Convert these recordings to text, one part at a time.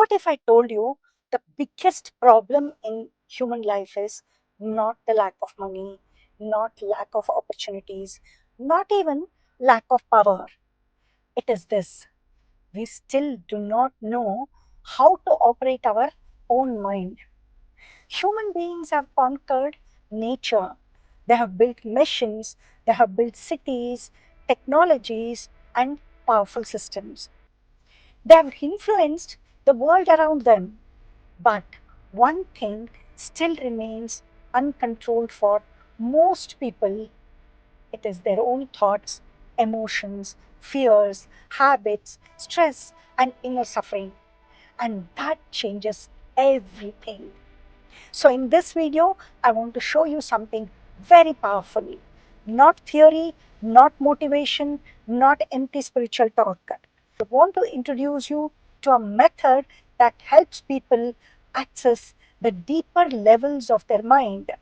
What if I told you the biggest problem in human life is not the lack of money, not lack of opportunities, not even lack of power? It is this: we still do not know how to operate our own mind. Human beings have conquered nature. They have built machines, they have built cities, technologies, and powerful systems. They have influenced the world around them. But one thing still remains uncontrolled for most people: it is their own thoughts, emotions, fears, habits, stress, and inner suffering. And that changes everything. So, in this video, I want to show you something very powerful. Not theory, not motivation, not empty spiritual talk. I want to introduce you to a method that helps people access the deeper levels of their mind.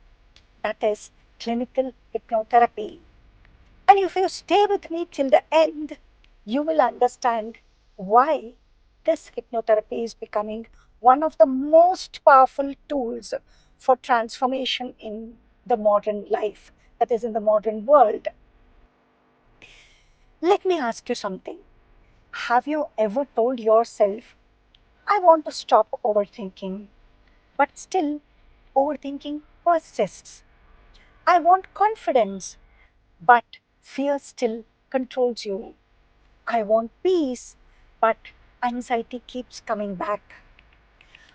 That is clinical hypnotherapy. And if you stay with me till the end, you will understand why this hypnotherapy is becoming one of the most powerful tools for transformation in the modern life, that is, in the modern world. Let me ask you something. Have you ever told yourself, I want to stop overthinking, but still overthinking persists? I want confidence, but fear still controls you. I want peace, but anxiety keeps coming back.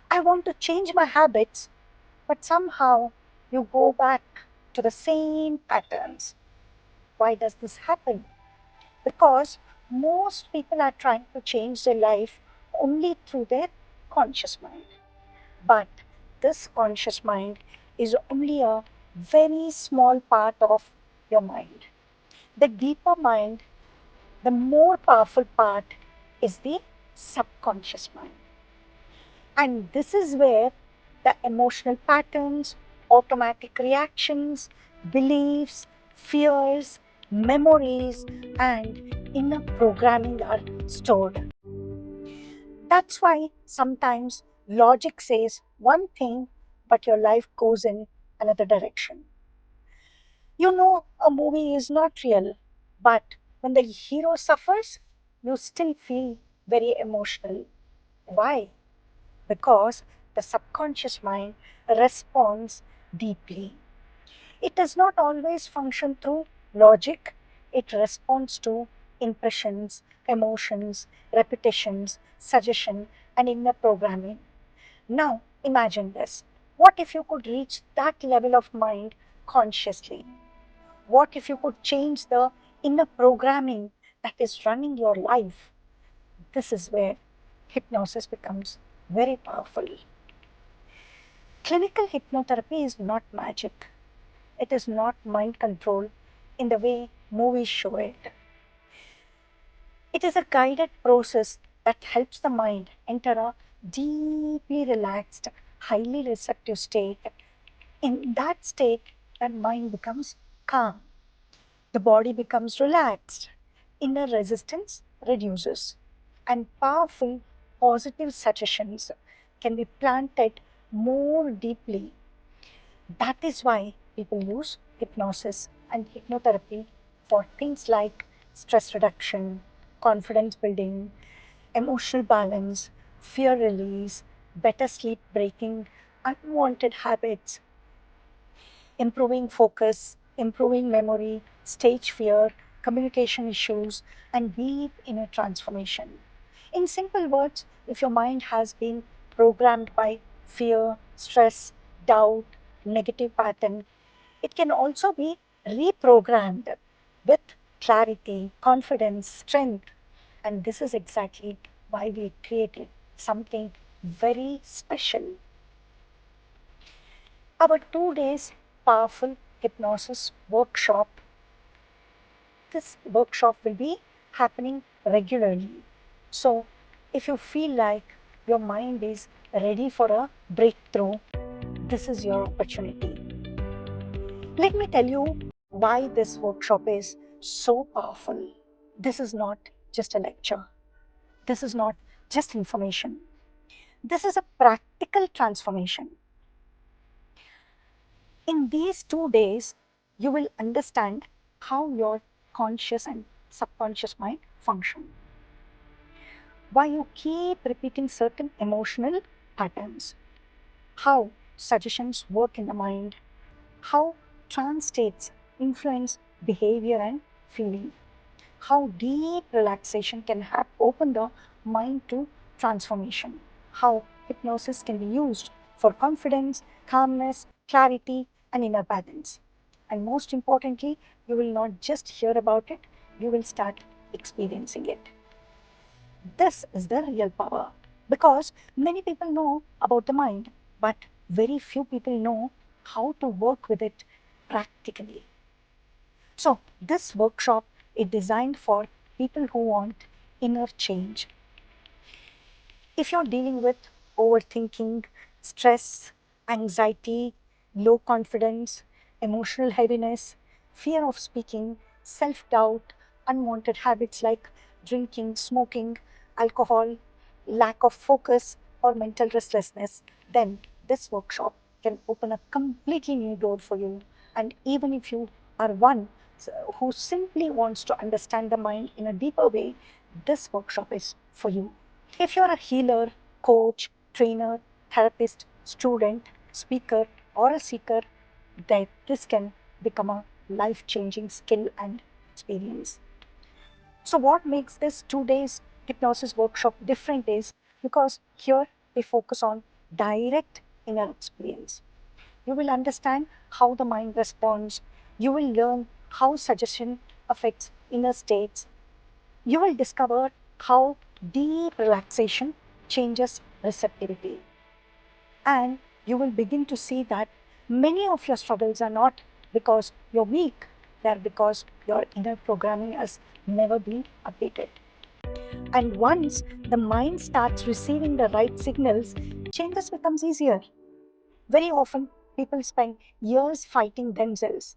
I want to change my habits, but somehow you go back to the same patterns. Why does this happen? Because most people are trying to change their life only through their conscious mind. But this conscious mind is only a very small part of your mind. The deeper mind, the more powerful part, is the subconscious mind. And this is where the emotional patterns, automatic reactions, beliefs, fears, memories, and inner programming are stored. That's why sometimes logic says one thing, but your life goes in another direction. You know a movie is not real, but when the hero suffers, you still feel very emotional. Why? Because the subconscious mind responds deeply. It does not always function through logic, it responds to impressions, emotions, repetitions, suggestion, and inner programming. Now, imagine this. What if you could reach that level of mind consciously? What if you could change the inner programming that is running your life? This is where hypnosis becomes very powerful. Clinical hypnotherapy is not magic. It is not mind control in the way movies show it. It is a guided process that helps the mind enter a deeply relaxed, highly receptive state. In that state, that mind becomes calm. The body becomes relaxed. Inner resistance reduces. And powerful positive suggestions can be planted more deeply. That is why people use hypnosis and hypnotherapy for things like stress reduction, confidence building, emotional balance, fear release, better sleep, breaking unwanted habits, improving focus, improving memory, stage fear, communication issues, and deep inner transformation. In simple words, if your mind has been programmed by fear, stress, doubt, negative pattern, it can also be reprogrammed with clarity, confidence, strength. And this is exactly why we created something very special. Our 2 days powerful hypnosis workshop. This workshop will be happening regularly. So, if you feel like your mind is ready for a breakthrough, this is your opportunity. Let me tell you why this workshop is so powerful. This is not just a lecture, this is not just information. This is a practical transformation. In these 2 days, you will understand how your conscious and subconscious mind function, why you keep repeating certain emotional patterns, how suggestions work in the mind, how trance states influence behavior and feeling, how deep relaxation can open the mind to transformation, how hypnosis can be used for confidence, calmness, clarity, and inner balance. And most importantly, you will not just hear about it, you will start experiencing it. This is the real power, because many people know about the mind, but very few people know how to work with it practically. So this workshop is designed for people who want inner change. If you're dealing with overthinking, stress, anxiety, low confidence, emotional heaviness, fear of speaking, self doubt, unwanted habits like drinking, smoking, alcohol, lack of focus, or mental restlessness, then this workshop can open a completely new door for you. And even if you are one who simply wants to understand the mind in a deeper way, this workshop is for you. If you're a healer, coach, trainer, therapist, student, speaker, or a seeker, that this can become a life changing skill and experience. So, what makes this 2 days hypnosis workshop different is because here we focus on direct inner experience. You will understand how the mind responds, you will learn how suggestion affects inner states, you will discover how deep relaxation changes receptivity. And you will begin to see that many of your struggles are not because you're weak, they're because your inner programming has never been updated. And once the mind starts receiving the right signals, changes becomes easier. Very often, people spend years fighting themselves.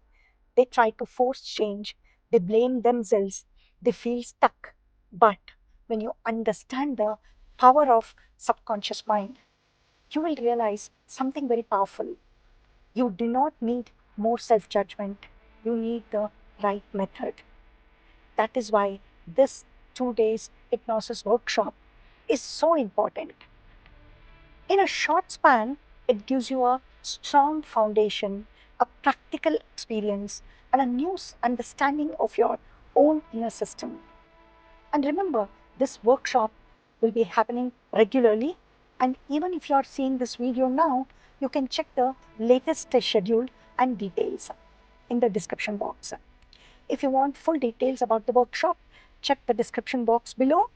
They try to force change, they blame themselves, they feel stuck. But when you understand the power of subconscious mind, you will realize something very powerful. You do not need more self judgment, you need the right method. That is why this 2 days hypnosis workshop is so important. In a short span, it gives you a strong foundation, a practical experience, and a new understanding of your own inner system. And remember, this workshop will be happening regularly. And even if you are seeing this video now, you can check the latest schedule and details in the description box. If you want full details about the workshop, check the description box below.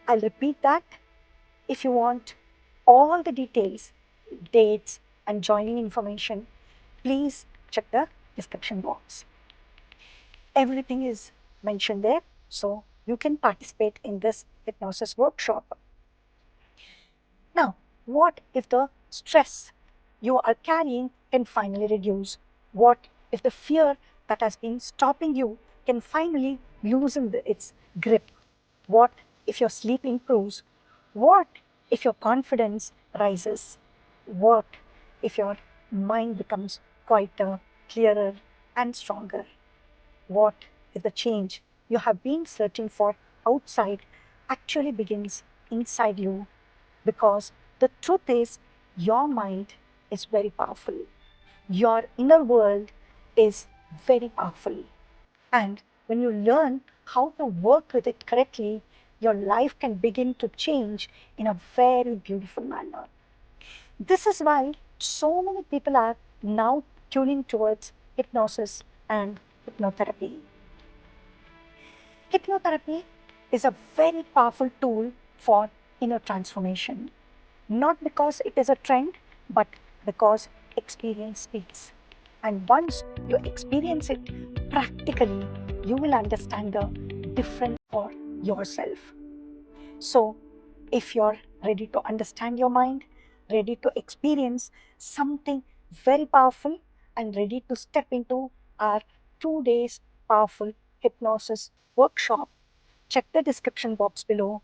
I'll repeat that. If you want all the details, dates, and joining information, please check the description box. Everything is mentioned there, so you can participate in this hypnosis workshop. Now, what if the stress you are carrying can finally reduce? What if the fear that has been stopping you can finally loosen its grip? What if your sleep improves? What if your confidence rises? What if your mind becomes quieter, clearer, and stronger? What if the change you have been searching for outside actually begins inside you? Because the truth is, your mind is very powerful. Your inner world is very powerful. And when you learn how to work with it correctly, your life can begin to change in a very beautiful manner. This is why so many people are now tuning towards hypnosis and hypnotherapy. Hypnotherapy is a very powerful tool for inner transformation, not because it is a trend, but because experience speaks. And once you experience it practically, you will understand the difference for yourself. So, if you're ready to understand your mind, ready to experience something very powerful, and ready to step into our 2 days powerful hypnosis workshop, check the description box below.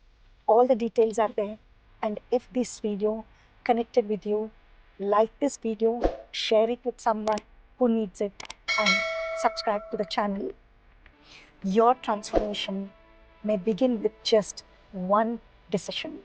All the details are there. And if this video connected with you, like this video, share it with someone who needs it, and subscribe to the channel. Your transformation may begin with just one decision.